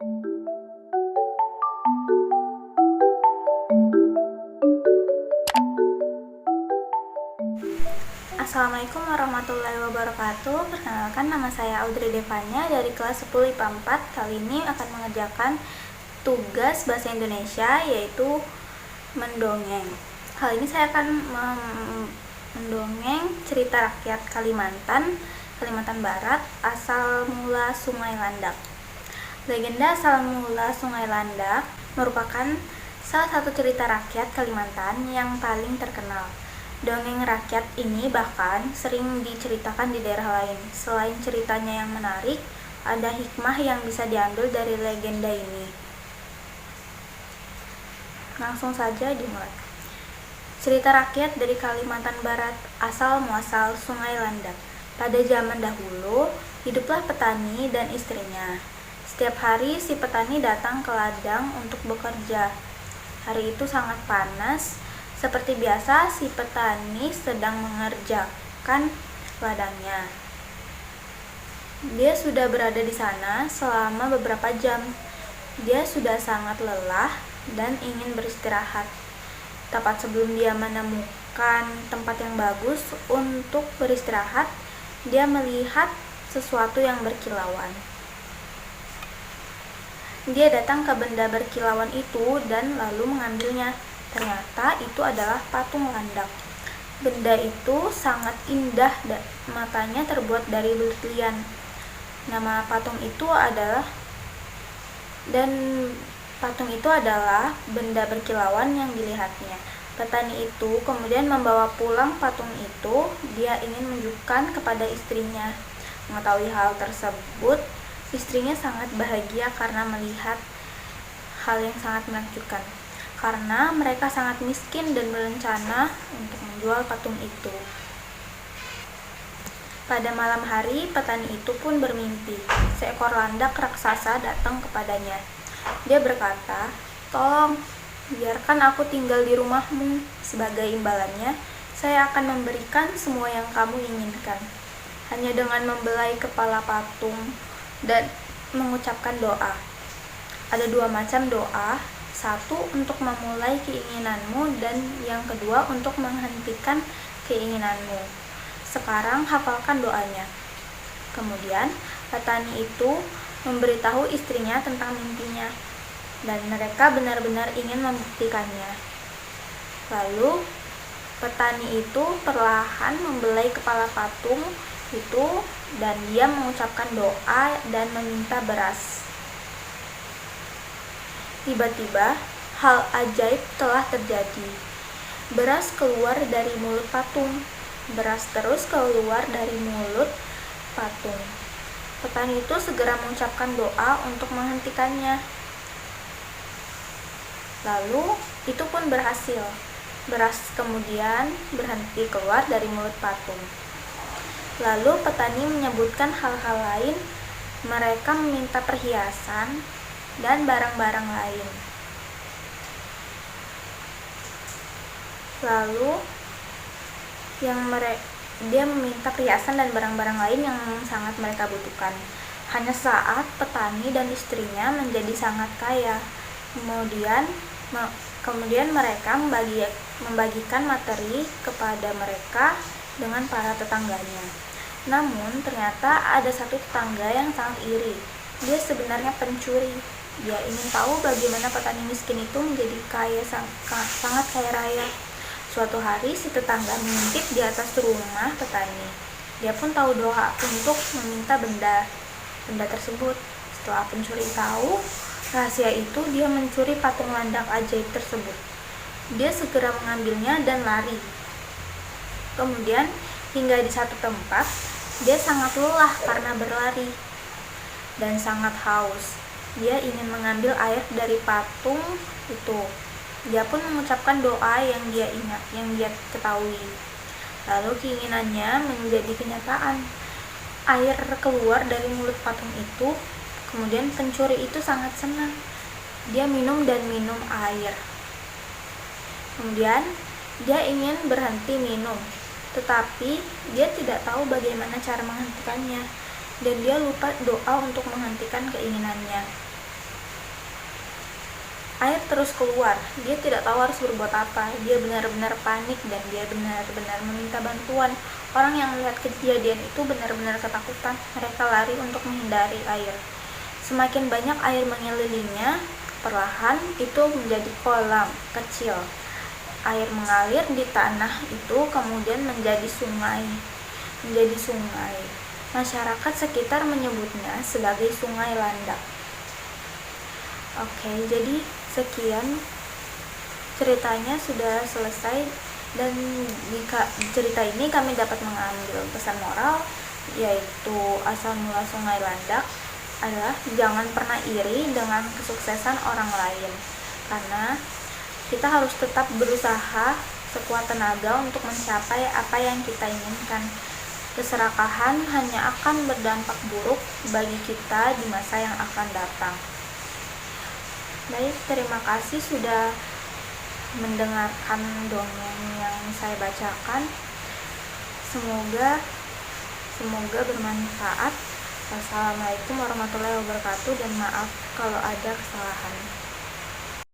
Assalamualaikum warahmatullahi wabarakatuh. Perkenalkan, nama saya Audrey Devanya dari kelas 10 IPA 4. Kali ini akan mengerjakan tugas bahasa Indonesia, yaitu mendongeng. Kali ini saya akan mendongeng cerita rakyat Kalimantan Barat, asal mula Sungai Landak. Legenda asal mula Sungai Landak merupakan salah satu cerita rakyat Kalimantan yang paling terkenal. Dongeng rakyat ini bahkan sering diceritakan di daerah lain. Selain ceritanya yang menarik, ada hikmah yang bisa diambil dari legenda ini. Langsung saja dimulai. Cerita rakyat dari Kalimantan Barat, asal muasal Sungai Landak. Pada zaman dahulu, hiduplah petani dan istrinya. Setiap hari si petani datang ke ladang untuk bekerja. Hari itu sangat panas. Seperti biasa, si petani sedang mengerjakan ladangnya. Dia sudah berada di sana selama beberapa jam. Dia sudah sangat lelah dan ingin beristirahat. Tepat sebelum dia menemukan tempat yang bagus untuk beristirahat, dia melihat sesuatu yang berkilauan. Dia datang ke benda berkilauan itu dan lalu mengambilnya. Ternyata itu adalah patung landak. Benda itu sangat indah dan matanya terbuat dari berlian. Nama patung itu adalah benda berkilauan yang dilihatnya. Petani itu kemudian membawa pulang patung itu. Dia ingin menunjukkan kepada istrinya. Mengetahui hal tersebut, istrinya sangat bahagia karena melihat hal yang sangat menakjubkan. Karena mereka sangat miskin dan berencana untuk menjual patung itu. Pada malam hari, petani itu pun bermimpi. Seekor landak raksasa datang kepadanya. Dia berkata, "Tolong, biarkan aku tinggal di rumahmu. Sebagai imbalannya, saya akan memberikan semua yang kamu inginkan." Hanya dengan membelai kepala patung dan mengucapkan doa. Ada dua macam doa. Satu untuk memulai keinginanmu dan yang kedua untuk menghentikan keinginanmu. Sekarang hafalkan doanya. Kemudian petani itu memberitahu istrinya tentang mimpinya dan mereka benar-benar ingin membuktikannya. Lalu petani itu perlahan membelai kepala patung itu dan dia mengucapkan doa dan meminta beras. Tiba-tiba, hal ajaib telah terjadi. Beras keluar dari mulut patung. Beras terus keluar dari mulut patung. Petani itu segera mengucapkan doa untuk menghentikannya. Lalu, itu pun berhasil. Beras kemudian berhenti keluar dari mulut patung. Lalu, petani menyebutkan hal-hal lain. Mereka meminta perhiasan dan barang-barang lain. Lalu dia meminta perhiasan dan barang-barang lain yang sangat mereka butuhkan. Hanya saat petani dan istrinya menjadi sangat kaya. Kemudian mereka membagikan materi kepada mereka dengan para tetangganya. Namun ternyata ada satu tetangga yang sangat iri. Dia sebenarnya pencuri. Dia ingin tahu bagaimana petani miskin itu menjadi sangat kaya raya. Suatu hari si tetangga mengintip di atas rumah petani. Dia pun tahu doa untuk meminta benda tersebut. Setelah pencuri tahu rahasia itu, dia mencuri patung landak ajaib tersebut. Dia segera mengambilnya dan lari. Kemudian hingga di satu tempat, dia sangat lelah karena berlari dan sangat haus. Dia ingin mengambil air dari patung itu. Dia pun mengucapkan doa yang dia ingat, yang dia ketahui. Lalu keinginannya menjadi kenyataan. Air keluar dari mulut patung itu. Kemudian pencuri itu sangat senang. Dia minum dan minum air. Kemudian dia ingin berhenti minum, tetapi dia tidak tahu bagaimana cara menghentikannya. Dan dia lupa doa untuk menghentikan keinginannya. Air terus keluar, dia tidak tahu harus berbuat apa, dia benar-benar panik dan dia benar-benar meminta bantuan. Orang yang melihat kejadian itu benar-benar ketakutan, mereka lari untuk menghindari air. Semakin banyak air mengelilinginya, perlahan itu menjadi kolam kecil. Air mengalir di tanah itu kemudian menjadi sungai. Masyarakat sekitar menyebutnya sebagai Sungai Landak. Oke, jadi sekian ceritanya sudah selesai, dan di cerita ini kami dapat mengambil pesan moral, yaitu asal mula Sungai Landak adalah jangan pernah iri dengan kesuksesan orang lain, karena kita harus tetap berusaha sekuat tenaga untuk mencapai apa yang kita inginkan. Keserakahan hanya akan berdampak buruk bagi kita di masa yang akan datang. Baik, terima kasih sudah mendengarkan dongeng yang saya bacakan. Semoga bermanfaat. Wassalamualaikum warahmatullahi wabarakatuh, dan maaf kalau ada kesalahan.